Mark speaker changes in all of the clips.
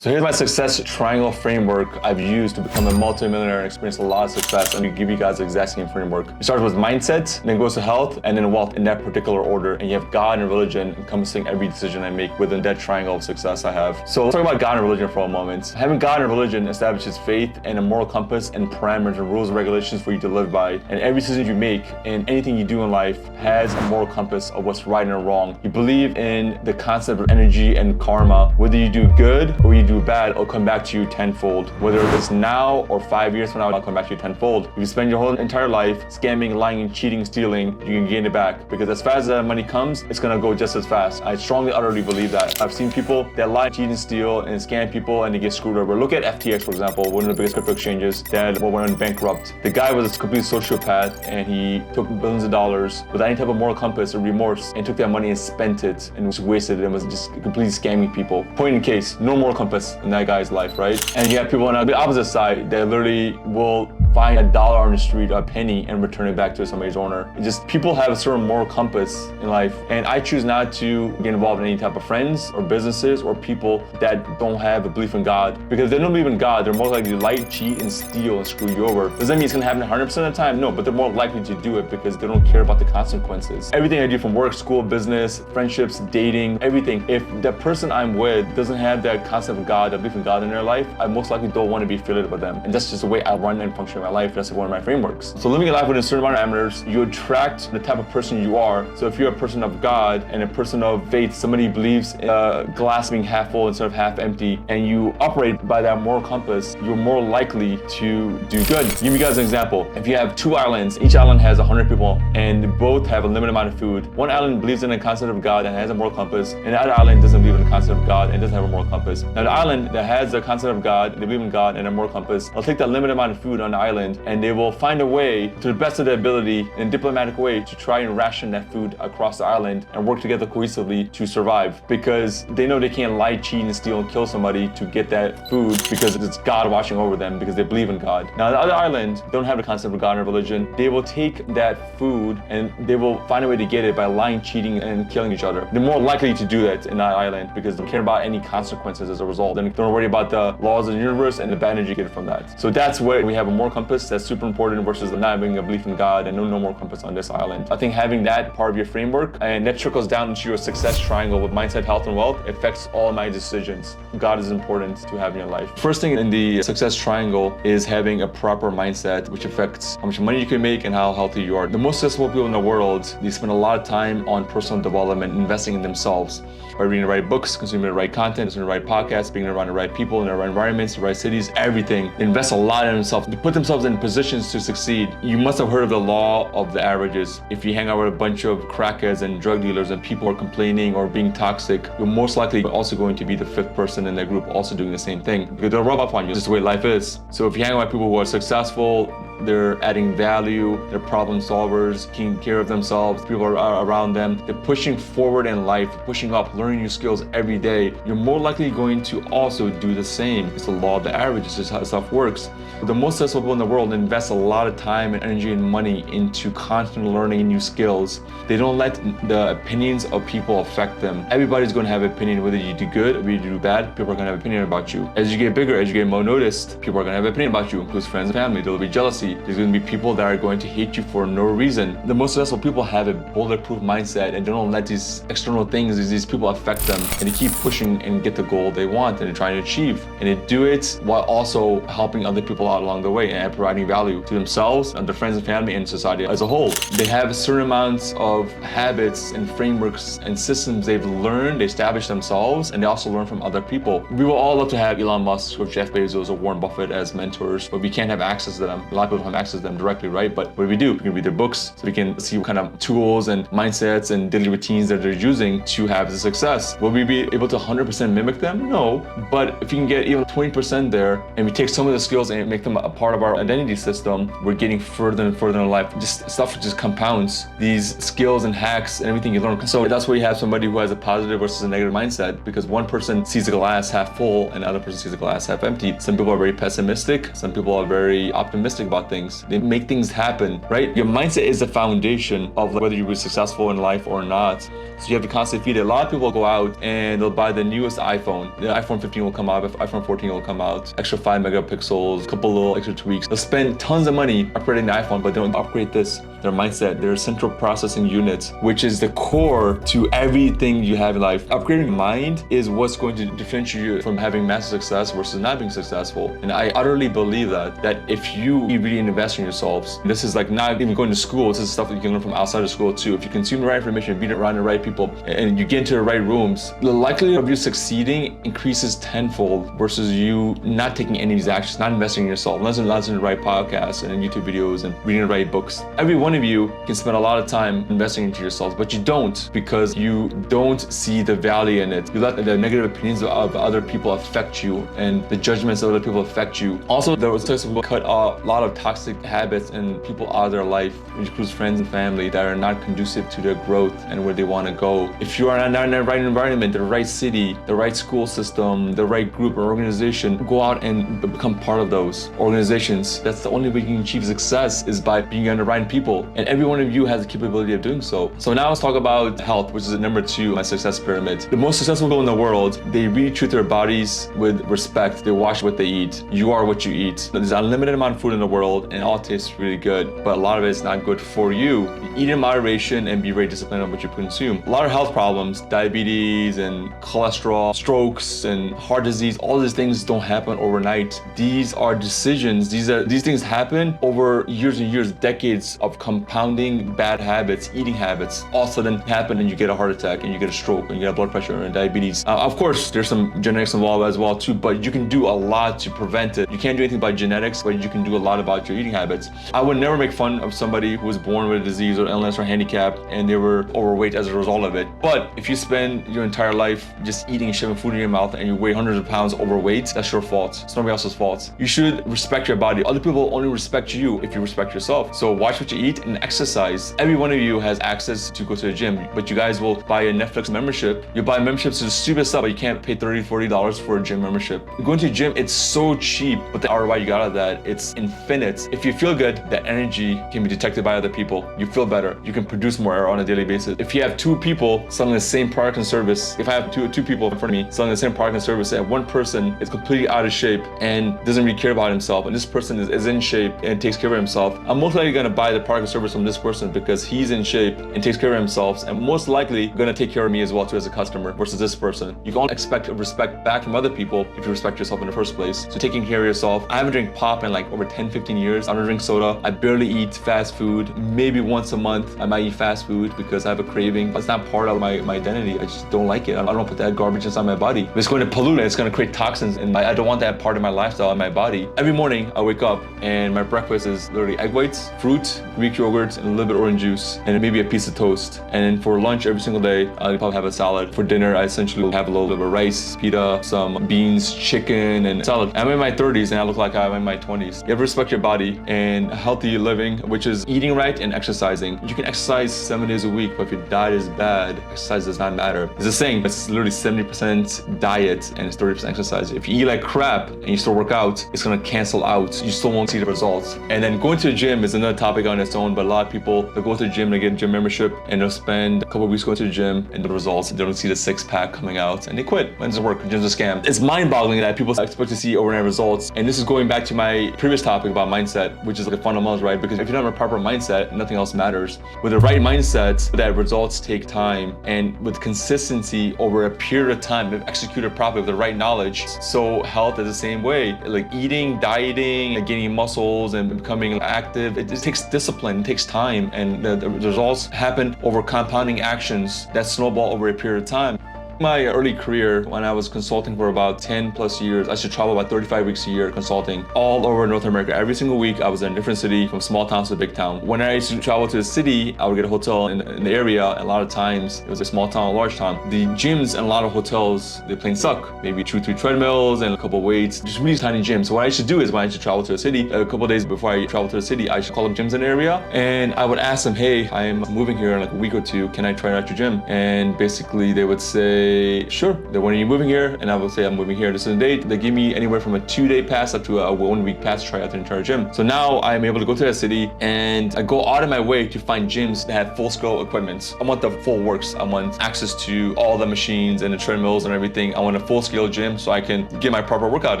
Speaker 1: So here's my success triangle framework I've used to become a multi-millionaire and experience a lot of success. I'm gonna give you guys the exact same framework. It starts with mindset, then goes to health, and then wealth in that particular order. And you have God and religion encompassing every decision I make within that triangle of success I have. So let's talk about God and religion for a moment. Having God and religion establishes faith and a moral compass and parameters and rules and regulations for you to live by. And every decision you make and anything you do in life has a moral compass of what's right and wrong. You believe in the concept of energy and karma. Whether you do good or you do bad, it'll come back to you tenfold. Whether it's now or 5 years from now, it'll come back to you tenfold. If you spend your whole entire life scamming, lying, cheating, stealing, you can gain it back. Because as fast as that money comes, it's gonna go just as fast. I strongly, utterly believe that. I've seen people that lie, cheat, and steal and scam people and they get screwed over. Look at FTX, for example, one of the biggest crypto exchanges that went bankrupt. The guy was a complete sociopath and he took billions of dollars without any type of moral compass or remorse and took that money and spent it and was wasted and was just completely scamming people. Point in case, no moral compass in that guy's life, right? And you have people on the opposite side that literally will find $1 on the street, a penny, and return it back to somebody's owner. It just, people have a certain moral compass in life, and I choose not to get involved in any type of friends or businesses or people that don't have a belief in God. Because if they don't believe in God, they're more likely to lie, cheat, and steal and screw you over. Does that mean it's gonna happen 100% of the time? No, but they're more likely to do it because they don't care about the consequences. Everything I do from work, school, business, friendships, dating, everything, if the person I'm with doesn't have that concept of God, a belief in God in their life, I most likely don't want to be affiliated with them. And that's just the way I run and function in my life. That's one of my frameworks. So living a life with a certain amount of parameters, you attract the type of person you are. So if you're a person of God and a person of faith, somebody who believes in a glass being half full instead of half empty, and you operate by that moral compass, you're more likely to do good. Give you guys an example. If you have two islands, each island has 100 people and both have a limited amount of food. One island believes in the concept of God and has a moral compass, and the other island doesn't believe in the concept of God and doesn't have a moral compass. Now the island that has the concept of God, they believe in God and a moral compass, they'll take that limited amount of food on the island and they will find a way to the best of their ability in a diplomatic way to try and ration that food across the island and work together cohesively to survive, because they know they can't lie, cheat, and steal and kill somebody to get that food because it's God watching over them because they believe in God. Now the other island don't have the concept of God and religion. They will take that food and they will find a way to get it by lying, cheating, and killing each other. They're more likely to do that in that island because they don't care about any consequences as a result. They don't worry about the laws of the universe and the bad energy you get from that. So that's where we have a moral compass that's super important versus not having a belief in God and no moral compass on this island. I think having that part of your framework and that trickles down into your success triangle with mindset, health, and wealth affects all my decisions. God is important to have in your life. First thing in the success triangle is having a proper mindset, which affects how much money you can make and how healthy you are. The most successful people in the world, they spend a lot of time on personal development, investing in themselves by reading the right books, consuming the right content, listening to the right podcasts, being around the right people, in the right environments, the right cities, everything. They invest a lot in themselves to put themselves in positions to succeed. You must have heard of the law of the averages. If you hang out with a bunch of crackheads and drug dealers and people are complaining or being toxic, you're most likely also going to be the fifth person in that group also doing the same thing because they'll rub off on you. This is the way life is. So if you hang out with people who are successful, they're adding value, they're problem solvers, taking care of themselves, people are around them, they're pushing forward in life, pushing up, learning new skills every day, you're more likely going to also do the same. It's the law of the average, it's just how stuff works. The most successful people in the world invest a lot of time and energy and money into constantly learning new skills. They don't let the opinions of people affect them. Everybody's going to have an opinion, whether you do good or you do bad, people are going to have an opinion about you. As you get bigger, as you get more noticed, people are going to have an opinion about you, includes friends and family. There will be jealousy. There's going to be people that are going to hate you for no reason. The most successful people have a bulletproof mindset and they don't let these external things, these people affect them, and they keep pushing and get the goal they want and they're trying to achieve. And they do it while also helping other people out along the way and providing value to themselves and their friends and family and society as a whole. They have certain amounts of habits and frameworks and systems they've learned, they establish themselves, and they also learn from other people. We will all love to have Elon Musk or Jeff Bezos or Warren Buffett as mentors, but we can't have access to them. A lot of people don't have access to them directly, right? But what do? We can read their books so we can see what kind of tools and mindsets and daily routines that they're using to have the success. Will we be able to 100% mimic them? No. But if you can get even 20% there and we take some of the skills and make them a part of our identity system, we're getting further and further in life. Just stuff just compounds these skills and hacks and everything you learn. So that's where you have somebody who has a positive versus a negative mindset, because one person sees the glass half full and the other person sees the glass half empty. Some people are very pessimistic. Some people are very optimistic about about things. They make things happen, right? Your mindset is the foundation of whether you be successful in life or not. So you have to constantly feed it. A lot of people go out and they'll buy the newest iPhone. The iPhone 15 will come out, if iPhone 14 will come out, extra 5 megapixels, a couple little extra tweaks. They'll spend tons of money upgrading the iPhone, but they don't upgrade this, their mindset, their central processing unit, which is the core to everything you have in life. Upgrading your mind is what's going to differentiate you from having massive success versus not being successful. And I utterly believe that if you really invest in yourselves, this is like not even going to school, this is stuff that you can learn from outside of school too. If you consume the right information, be around the right people, and you get into the right rooms, the likelihood of you succeeding increases tenfold versus you not taking any of these actions, not investing in yourself, listening to the right podcasts and YouTube videos and reading the right books. Every one of you can spend a lot of time investing into yourselves, but you don't because you don't see the value in it. You let the negative opinions of other people affect you and the judgments of other people affect you. Also, there was a cut a lot of toxic habits and people out of their life, which includes friends and family that are not conducive to their growth and where they want to go. If you are not in the right environment, the right city, the right school system, the right group or organization, go out and become part of those organizations. That's the only way you can achieve success, is by being under the right people. And every one of you has the capability of doing so. So now let's talk about health, which is number 2 on my success pyramid. The most successful people in the world, they really treat their bodies with respect. They watch what they eat. You are what you eat. There's an unlimited amount of food in the world and it all tastes really good, but a lot of it is not good for you. Eat in moderation and be very disciplined on what you consume. A lot of health problems, diabetes and cholesterol, strokes and heart disease, all these things don't happen overnight. These are decisions. These things happen over years and years, decades of compounding bad habits, eating habits. All of a sudden happen and you get a heart attack and you get a stroke and you get blood pressure and diabetes. Of course, there's some genetics involved as well too, but you can do a lot to prevent it. You can't do anything about genetics, but you can do a lot about your eating habits. I would never make fun of somebody who was born with a disease or illness or handicap and they were overweight as a result of it. But if you spend your entire life just eating and shoving food in your mouth and you weigh hundreds of pounds overweight, that's your fault. It's nobody else's fault. You should respect your body. Other people only respect you if you respect yourself. So watch what you eat and exercise. Every one of you has access to go to the gym, but you guys will buy a Netflix membership. You buy memberships to the stupidest stuff, but you can't pay $30, $40 for a gym membership. Going to the gym, it's so cheap, but the ROI you got out of that, it's infinite. If you feel good, that energy can be detected by other people. You feel better. You can produce more on a daily basis. If you have 2 people selling the same product and service, if I have two people in front of me selling the same product and service, and one person is completely out of shape and doesn't really care about himself, and this person is in shape and takes care of himself, I'm most likely gonna buy the product or service from this person because he's in shape and takes care of himself, and most likely gonna take care of me as well too as a customer versus this person. You can only expect respect back from other people if you respect yourself in the first place. So taking care of yourself. I haven't drank pop in like over 10, 15 years. I don't drink soda. I barely eat fast food. Maybe once a month I might eat fast food because I have a craving. It's not part of my identity. I just don't like it. I don't put that garbage inside my body. If it's going to pollute it, it's going to create toxins, and I don't want that part of my lifestyle in my body. Every morning I wake up and my breakfast is literally egg whites, fruit, Greek yogurt, and a little bit of orange juice, and maybe a piece of toast. And then for lunch every single day, I'll probably have a salad. For dinner, I essentially will have a little bit of rice, pita, some beans, chicken, and salad. I'm in my 30s and I look like I'm in my 20s. You have to respect your body and healthy living, which is eating right and exercising. You can exercise 7 days a week, but if your diet is bad, exercise does not matter. It's a saying, it's literally 70% diet and it's 30% exercise. If you eat like crap and you still work out, it's gonna cancel out. You still won't see the results. And then going to the gym is another topic on its own, but a lot of people, they'll go to the gym, they get a gym membership, and they'll spend a couple of weeks going to the gym, and the results, they don't see the 6-pack coming out, and they quit. When does it work? The gym's a scam. It's mind-boggling that people expect to see overnight results. And this is going back to my previous topic about mindset, which is like the fundamentals, right? Because if you don't have a proper mindset, nothing else matters. With the right mindset, that results take time, and with consistency over a period of time, if executed properly with the right knowledge. So health is the same way. Like eating, dieting, like gaining muscles and becoming active, it just takes discipline, it takes time, and the results happen over compounding actions that snowball over a period of time. My early career, when I was consulting for about 10 plus years, I used to travel about 35 weeks a year consulting all over North America. Every single week, I was in a different city, from small town to big town. When I used to travel to the city, I would get a hotel in the area. And a lot of times, it was a small town, a large town. The gyms in a lot of hotels, they plain suck. Maybe 2-3 treadmills and a couple of weights, just really tiny gyms. So what I used to do is when I used to travel to a city, a couple of days before I travel to the city, I used to call up gyms in the area. And I would ask them, hey, I'm moving here in like a week or two. Can I try out your gym? And basically they would say, say, sure. Then when are you moving here? And I will say, I'm moving here. This is the date. They give me anywhere from a 2-day pass up to a 1-week pass to try out the entire gym. So now I'm able to go to that city and I go out of my way to find gyms that have full-scale equipment. I want the full works. I want access to all the machines and the treadmills and everything. I want a full-scale gym so I can get my proper workout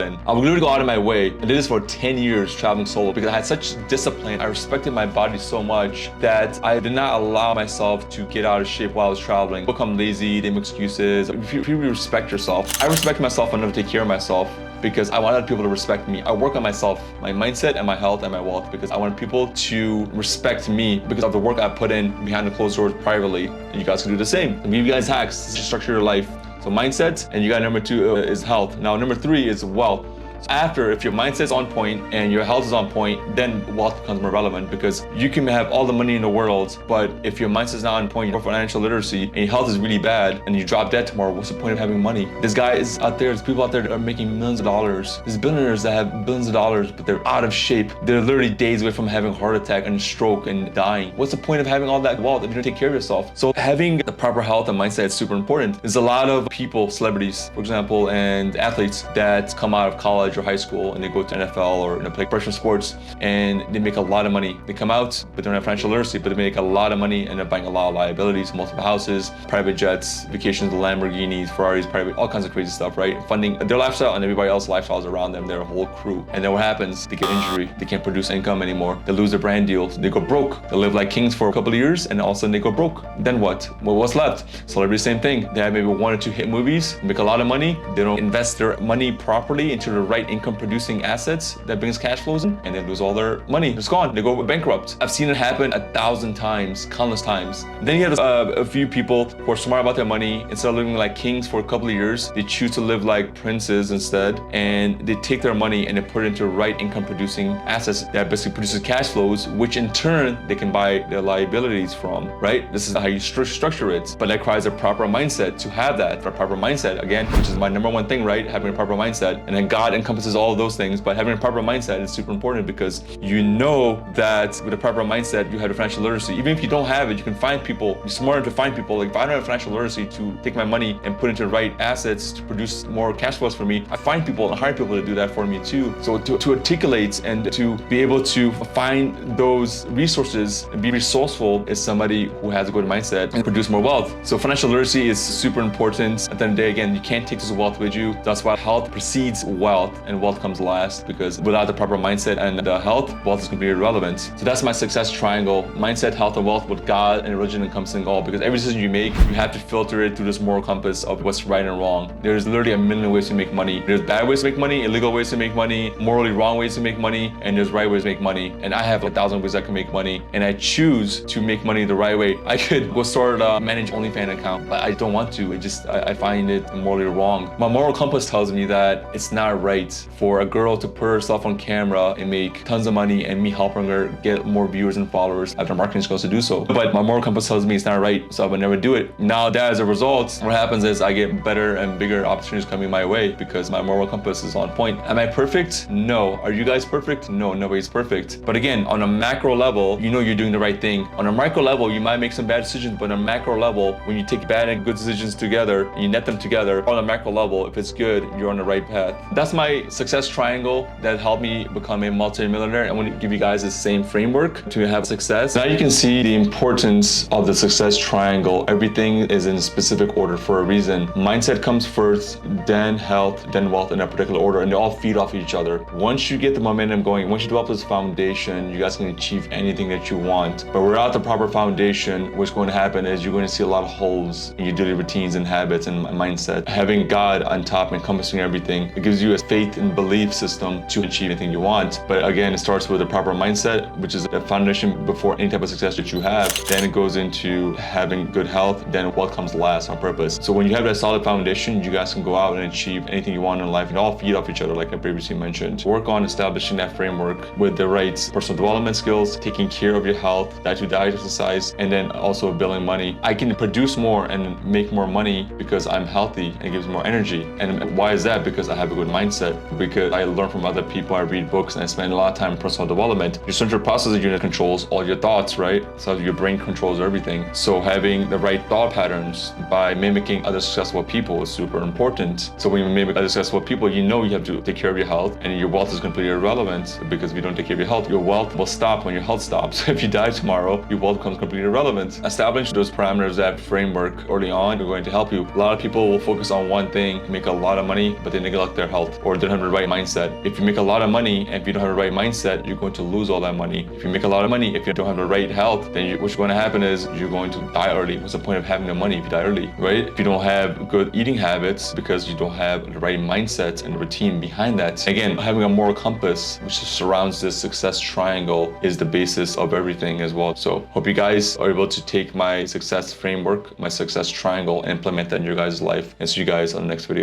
Speaker 1: in. I would literally go out of my way. I did this for 10 years traveling solo because I had such discipline. I respected my body so much that I did not allow myself to get out of shape while I was traveling. Become lazy, they make excuses. If you really respect yourself, I respect myself enough to take care of myself because I want other people to respect me. I work on myself, my mindset and my health and my wealth because I want people to respect me because of the work I put in behind the closed doors privately. And you guys can do the same. I'll give you guys hacks to structure your life. So mindset, and you got number 2 is health. Now number 3 is wealth. After, if your mindset's on point and your health is on point, then wealth becomes more relevant because you can have all the money in the world, but if your mindset's not on point, your financial literacy, and your health is really bad, and you drop dead tomorrow, what's the point of having money? There's guys out there, there's people out there that are making millions of dollars. There's billionaires that have billions of dollars, but they're out of shape. They're literally days away from having a heart attack and stroke and dying. What's the point of having all that wealth if you don't take care of yourself? So having the proper health and mindset is super important. There's a lot of people, celebrities, for example, and athletes that come out of college or high school and they go to NFL or play professional sports and they make a lot of money. They come out, but they don't have financial literacy, but they make a lot of money and they're buying a lot of liabilities, multiple houses, private jets, vacations, Lamborghinis, Ferraris, private, all kinds of crazy stuff, right? Funding their lifestyle and everybody else's lifestyles around them, their whole crew. And then what happens? They get injury. They can't produce income anymore. They lose their brand deals. They go broke. They live like kings for a couple of years and all of a sudden they go broke. Then what? Well, what's left? Celebrities, same thing. They have maybe 1 or 2 hit movies, make a lot of money. They don't invest their money properly into the right income producing assets that brings cash flows in, and they lose all their money. It's gone. They go bankrupt. I've seen it happen 1,000 times, countless times. Then you have a few people who are smart about their money. Instead of living like kings for a couple of years, they choose to live like princes instead, and they take their money and they put it into right income producing assets that basically produces cash flows, which in turn they can buy their liabilities from, right? This is how you structure it. But that requires a proper mindset to have that. For a proper mindset, again, which is my number 1 thing, right? Having a proper mindset. And then God encompasses all of those things, but having a proper mindset is super important because you know that with a proper mindset, you have the financial literacy. Even if you don't have it, you can find people. You're smart enough to find people. Like if I don't have financial literacy to take my money and put into the right assets to produce more cash flows for me, I find people and hire people to do that for me too. So to articulate and to be able to find those resources and be resourceful is somebody who has a good mindset and produce more wealth. So financial literacy is super important. At the end of the day, again, you can't take this wealth with you. That's why health precedes wealth and wealth comes last, because without the proper mindset and the health, wealth is completely irrelevant. So that's my success triangle: mindset, health, and wealth, with God and religion encompassing all. Because every decision you make, you have to filter it through this moral compass of what's right and wrong. There's literally a million ways to make money. There's bad ways to make money, illegal ways to make money, morally wrong ways to make money, and there's right ways to make money. And I have 1,000 ways I can make money, and I choose to make money the right way. I could go start a manage OnlyFans account, but I don't want to. I find it morally wrong. My moral compass tells me that it's not right for a girl to put herself on camera and make tons of money and me helping her get more viewers and followers. I have the marketing skills to do so. But my moral compass tells me it's not right, so I would never do it. Now that as a result, what happens is I get better and bigger opportunities coming my way because my moral compass is on point. Am I perfect? No. Are you guys perfect? No, nobody's perfect. But again, on a macro level, you know you're doing the right thing. On a micro level, you might make some bad decisions, but on a macro level, when you take bad and good decisions together, and you net them together, on a macro level, if it's good, you're on the right path. That's my success triangle that helped me become a multi-millionaire. I want to give you guys the same framework to have success. Now you can see the importance of the success triangle. Everything is in a specific order for a reason. Mindset comes first, then health, then wealth, in a particular order, and they all feed off each other. Once you get the momentum going, once you develop this foundation, you guys can achieve anything that you want. But without the proper foundation, what's going to happen is you're going to see a lot of holes in your daily routines and habits and mindset. Having God on top encompassing everything, it gives you a faith and belief system to achieve anything you want. But again, it starts with a proper mindset, which is a foundation before any type of success that you have. Then it goes into having good health, then wealth comes last on purpose. So when you have that solid foundation, you guys can go out and achieve anything you want in life, and all feed off each other, like I previously mentioned. Work on establishing that framework with the right personal development skills, taking care of your health, diet, exercise, and then also building money. I can produce more and make more money because I'm healthy and it gives more energy. And why is that? Because I have a good mindset. mindset, because I learn from other people, I read books, and I spend a lot of time in personal development. Your central processing unit controls all your thoughts, right? So your brain controls everything. So having the right thought patterns by mimicking other successful people is super important. So when you mimic other successful people, you know you have to take care of your health, and your wealth is completely irrelevant, because if you don't take care of your health, your wealth will stop when your health stops. If you die tomorrow, your wealth becomes completely irrelevant. Establish those parameters, that framework early on, are going to help you. A lot of people will focus on one thing, make a lot of money, but they neglect their health, or they don't have the right mindset. If you make a lot of money and if you don't have the right mindset, you're going to lose all that money. If you make a lot of money, if you don't have the right health, then what's going to happen is you're going to die early. What's the point of having the money if you die early, right? If you don't have good eating habits because you don't have the right mindset and routine behind that. Again, having a moral compass which surrounds this success triangle is the basis of everything as well. So hope you guys are able to take my success framework, my success triangle, and implement that in your guys' life. And see you guys on the next video.